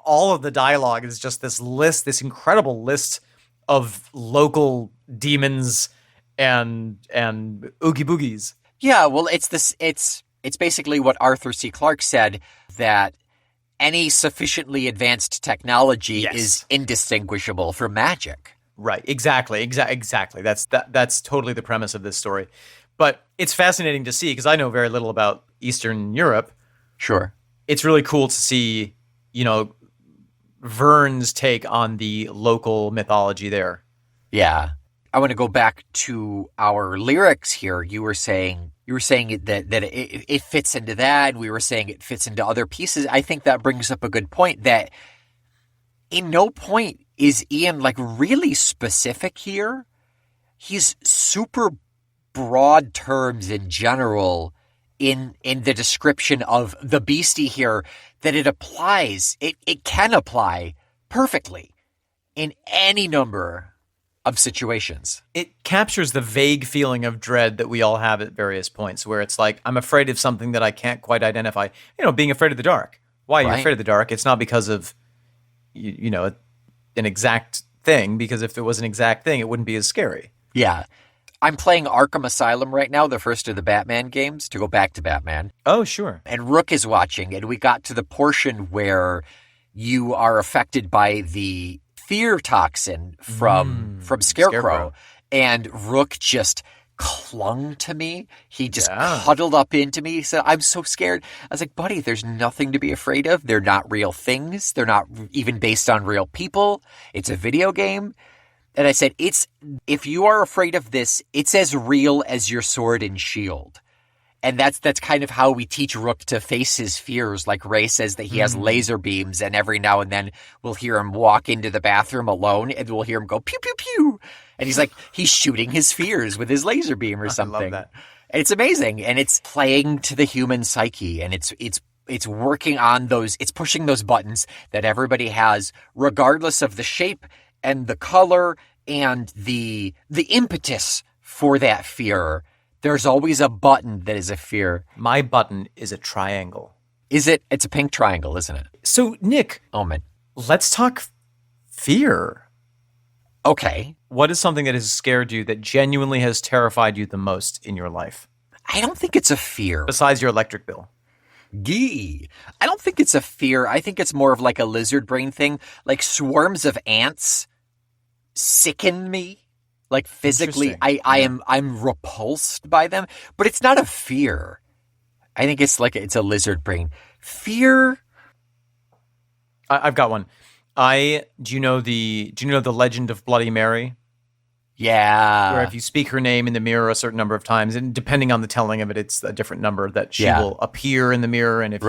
all of the dialogue is just this incredible list of local demons and oogie boogies. Yeah, well, it's basically what Arthur C. Clarke said, that any sufficiently advanced technology is indistinguishable from magic. Right, exactly. That's totally the premise of this story. But it's fascinating to see, because I know very little about Eastern Europe. Sure. It's really cool to see, Vern's take on the local mythology there. Yeah. I want to go back to our lyrics here. You were saying that it fits into that, and we were saying it fits into other pieces. I think that brings up a good point, that in no point is Ian like really specific here. He's super broad terms in general in the description of the Beastie here, that it applies. It can apply perfectly in any number of situations. It captures the vague feeling of dread that we all have at various points, where it's like, I'm afraid of something that I can't quite identify. Being afraid of the dark. Why are you afraid of the dark? It's not because of, an exact thing, because if it was an exact thing, it wouldn't be as scary. Yeah. I'm playing Arkham Asylum right now, the first of the Batman games, to go back to Batman. Oh, sure. And Rook is watching, and we got to the portion where you are affected by the fear toxin from Scarecrow. And Rook just clung to me. He just cuddled up into me. He said, I'm so scared. I was like, buddy, there's nothing to be afraid of. They're not real things. They're not even based on real people. It's a video game. And I said, if you are afraid of this, it's as real as your sword and shield. And that's kind of how we teach Rook to face his fears. Like Ray says that he has laser beams, and every now and then we'll hear him walk into the bathroom alone, and we'll hear him go pew, pew, pew. And he's shooting his fears with his laser beam or something. I love that. It's amazing. And it's playing to the human psyche, and it's working on it's pushing those buttons that everybody has, regardless of the shape and the color and the impetus for that fear. There's always a button that is a fear. My button is a triangle. Is it? It's a pink triangle, isn't it? So, Nick. Oh, man. Let's talk fear. Okay. What is something that has scared you, that genuinely has terrified you the most in your life? I don't think it's a fear. Besides your electric bill. Gee. I don't think it's a fear. I think it's more of like a lizard brain thing. Like swarms of ants sicken me. Like physically, I'm repulsed by them, but it's not a fear. I think it's a lizard brain. Fear. I've got one. Do you know the legend of Bloody Mary? Yeah. Where if you speak her name in the mirror a certain number of times, and depending on the telling of it, it's a different number that she will appear in the mirror. And if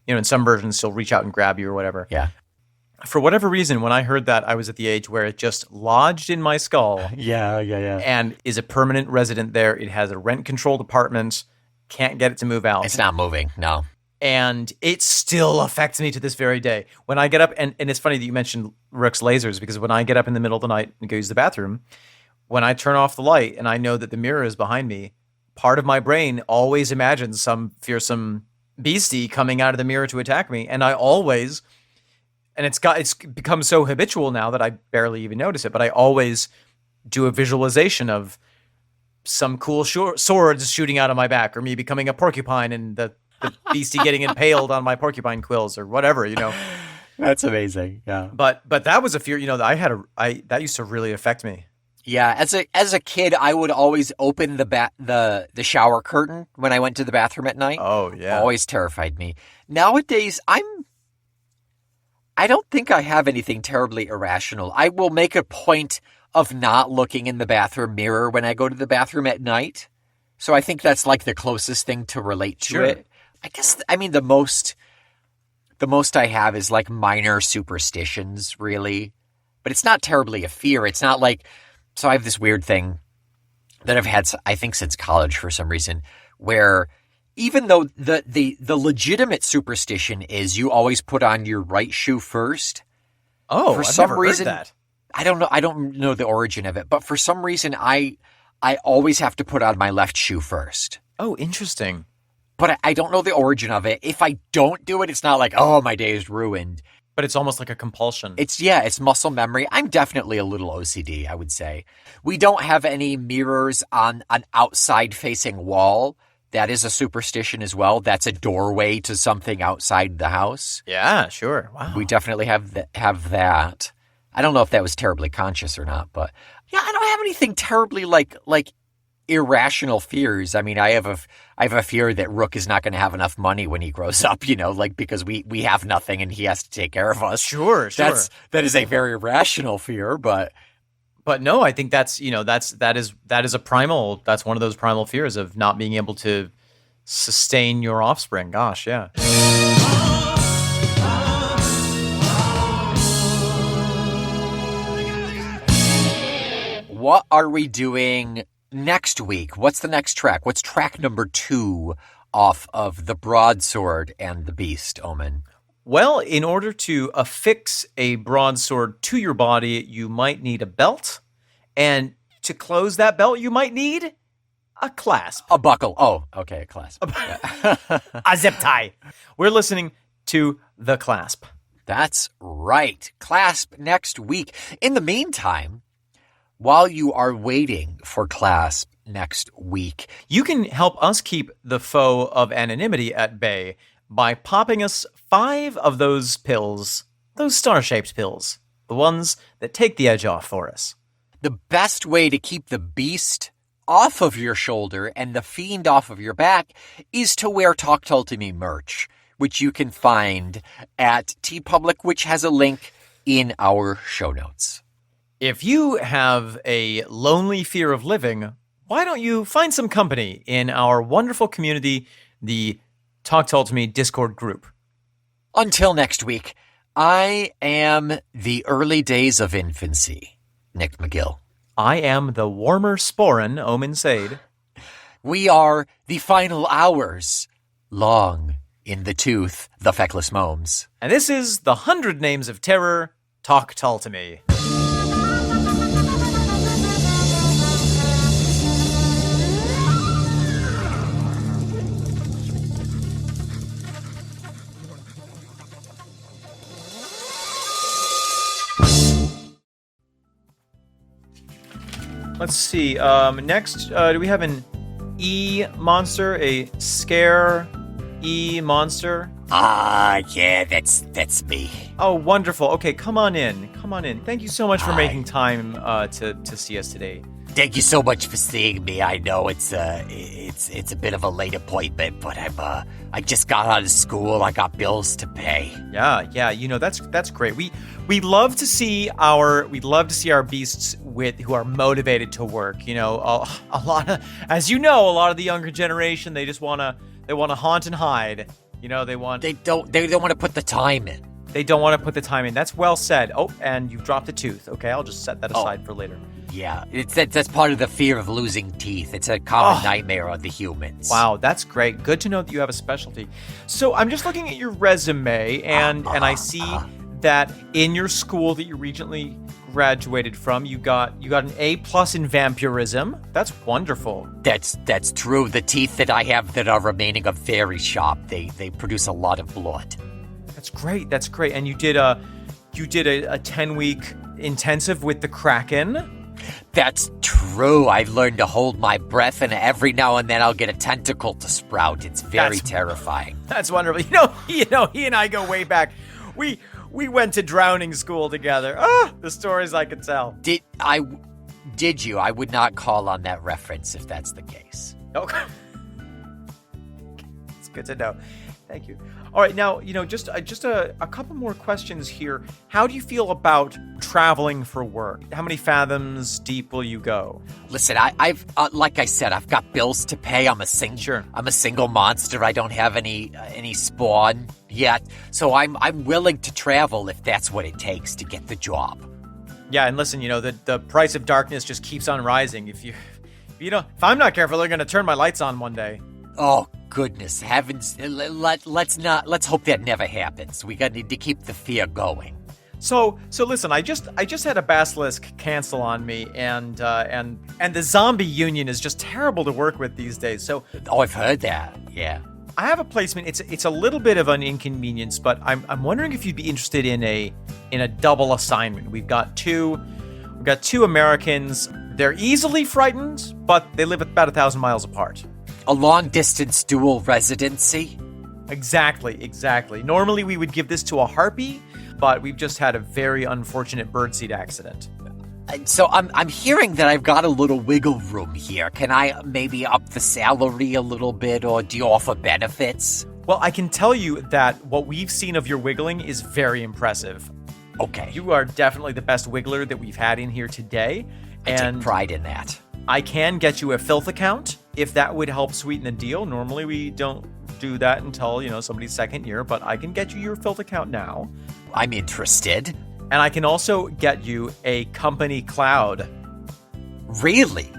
in some versions, she'll reach out and grab you or whatever. Yeah. For whatever reason, when I heard that, I was at the age where it just lodged in my skull. Yeah. And is a permanent resident there. It has a rent-controlled apartment. Can't get it to move out. It's not moving, no. And it still affects me to this very day. When I get up, and it's funny that you mentioned Rook's lasers, because when I get up in the middle of the night and go use the bathroom, when I turn off the light and I know that the mirror is behind me, part of my brain always imagines some fearsome beastie coming out of the mirror to attack me. And I always... And it's become so habitual now that I barely even notice it, but I always do a visualization of some cool swords shooting out of my back, or me becoming a porcupine and the beastie getting impaled on my porcupine quills or whatever, That's amazing. Yeah. But that was a fear, that that used to really affect me. Yeah, as a kid, I would always open the shower curtain when I went to the bathroom at night. Oh, yeah. Always terrified me. Nowadays, I don't think I have anything terribly irrational. I will make a point of not looking in the bathroom mirror when I go to the bathroom at night. So I think that's like the closest thing to relate to Sure. it. I guess, I mean, the most I have is like minor superstitions, really. But it's not terribly a fear. It's not like, so I have this weird thing that I've had, I think, since college for some reason, where even though the legitimate superstition is you always put on your right shoe first. Oh, for I've some never reason, heard that. I don't know the origin of it, but for some reason I always have to put on my left shoe first. Oh, interesting. But I don't know the origin of it. If I don't do it, it's not like, oh, my day is ruined. But it's almost like a compulsion. It's muscle memory. I'm definitely a little OCD, I would say. We don't have any mirrors on an outside facing wall. That is a superstition as well. That's a doorway to something outside the house. Yeah, sure. Wow. We definitely have that. I don't know if that was terribly conscious or not, but yeah, I don't have anything terribly like irrational fears. I mean, I have a fear that Rook is not going to have enough money when he grows up, like because we have nothing and he has to take care of us. Sure. That is a very rational fear, but no, I think that's that is a primal. That's one of those primal fears of not being able to sustain your offspring. Gosh, yeah. What are we doing next week? What's the next track? What's track number 2 off of The Broadsword and the Beast, Omen? Well, in order to affix a broadsword to your body, you might need a belt. And to close that belt, you might need a clasp. A buckle. Oh, okay, a clasp. A zip tie. We're listening to The Clasp. That's right. Clasp next week. In the meantime, while you are waiting for Clasp next week, you can help us keep the foe of anonymity at bay by popping us 5 of those pills, those star-shaped pills, the ones that take the edge off for us. the best way to keep the beast off of your shoulder and the fiend off of your back is to wear Talk Tull to Me merch, which you can find at TeePublic, which has a link in our show notes. If you have a lonely fear of living, why don't you find some company in our wonderful community, the Talk Tull to Me Discord group? Until next week, I am the early days of infancy, Nick McGill. I am the warmer sporin, Omen Sade. We are the final hours, long in the tooth, the feckless momes. And this is the 100 Names of Terror, Talk Tull to Me. Let's see. Next, do we have an E monster? A scare E monster? Yeah, that's me. Oh, wonderful. Okay, come on in. Come on in. Thank you so much for making time to see us today. Thank you so much for seeing me. I know it's a bit of a late appointment, but I just got out of school. I got bills to pay. Yeah. You know, that's great. We love to see our beasts who are motivated to work. You know, a lot of, as you know, a lot of the younger generation, they wanna haunt and hide. You know, they don't want to put the time in. They don't want to put the time in. That's well said. Oh, and you've dropped a tooth. Okay, I'll just set that aside for later. Yeah, that's part of the fear of losing teeth. It's a common nightmare of the humans. Wow, that's great. Good to know that you have a specialty. So I'm just looking at your resume, and I see that in your school that you recently graduated from, you got an A+ in vampirism. That's wonderful. That's true. The teeth that I have that are remaining are very sharp. They produce a lot of blood. That's great. And you did a 10-week intensive with the Kraken. That's true. I learned to hold my breath, and every now and then I'll get a tentacle to sprout. It's very terrifying. That's wonderful. You know, he and I go way back. We went to drowning school together. The stories I could tell. Did you? I would not call on that reference if that's the case. Okay. Good to know. Thank you. All right, now, just a couple more questions here. How do you feel about traveling for work? How many fathoms deep will you go? Listen, I've like I said, I've got bills to pay. I'm a single monster. I don't have any spawn yet, so I'm willing to travel if that's what it takes to get the job. Yeah, and listen, the price of darkness just keeps on rising. If I'm not careful, they're going to turn my lights on one day. Oh, goodness heavens. Let's hope that never happens. We need to keep the fear going. So listen, I just had a basilisk cancel on me, and the zombie union is just terrible to work with these days. So I've heard that. Yeah. I have a placement. It's a little bit of an inconvenience, but I'm wondering if you'd be interested in a double assignment. We've got two Americans. They're easily frightened, but they live about 1,000 miles apart. A long-distance dual residency? Exactly. Normally we would give this to a harpy, but we've just had a very unfortunate birdseed accident. So I'm hearing that I've got a little wiggle room here. Can I maybe up the salary a little bit, or do you offer benefits? Well, I can tell you that what we've seen of your wiggling is very impressive. Okay. You are definitely the best wiggler that we've had in here today. I take pride in that. I can get you a filth account if that would help sweeten the deal. Normally we don't do that until, somebody's second year, but I can get you your filth account now. I'm interested. And I can also get you a company cloud. Really?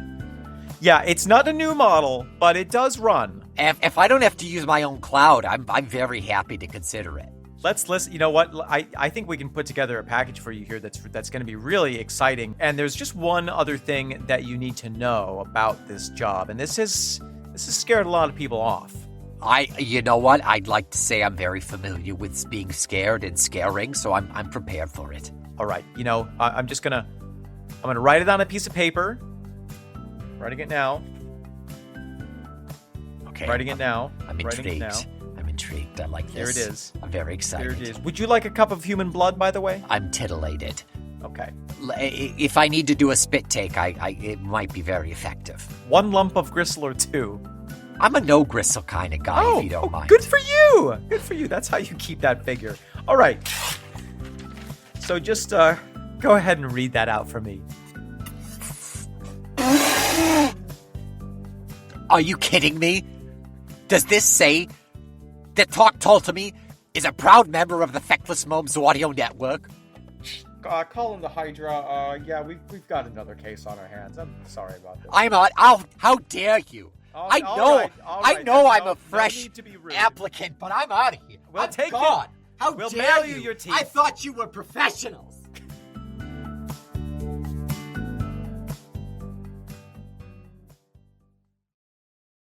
Yeah, it's not a new model, but it does run. If I don't have to use my own cloud, I'm very happy to consider it. Let's listen. You know what? I think we can put together a package for you here that's going to be really exciting. And there's just one other thing that you need to know about this job, and this has scared a lot of people off. You know what? I'd like to say I'm very familiar with being scared and scaring, so I'm prepared for it. All right. I'm gonna write it on a piece of paper. Writing it now. Okay. Writing it now. I'm intrigued. I'm intrigued. I like this. There it is. I'm very excited. There it is. Would you like a cup of human blood, by the way? I'm titillated. Okay. If I need to do a spit take, it might be very effective. 1 lump of gristle or 2. I'm a no gristle kind of guy, if you don't mind. Good for you. Good for you. That's how you keep that figure. All right. So just go ahead and read that out for me. Are you kidding me? Does this say that Talk Tull to Me is a proud member of the Feckless Gnomes Audio Network? Call him the Hydra. Yeah, we've got another case on our hands. I'm sorry about this. I'm on. How dare you? I know I'm a fresh applicant, but I'm out of here. We'll take God. it. How we'll dare mail you your teeth. I thought you were professionals.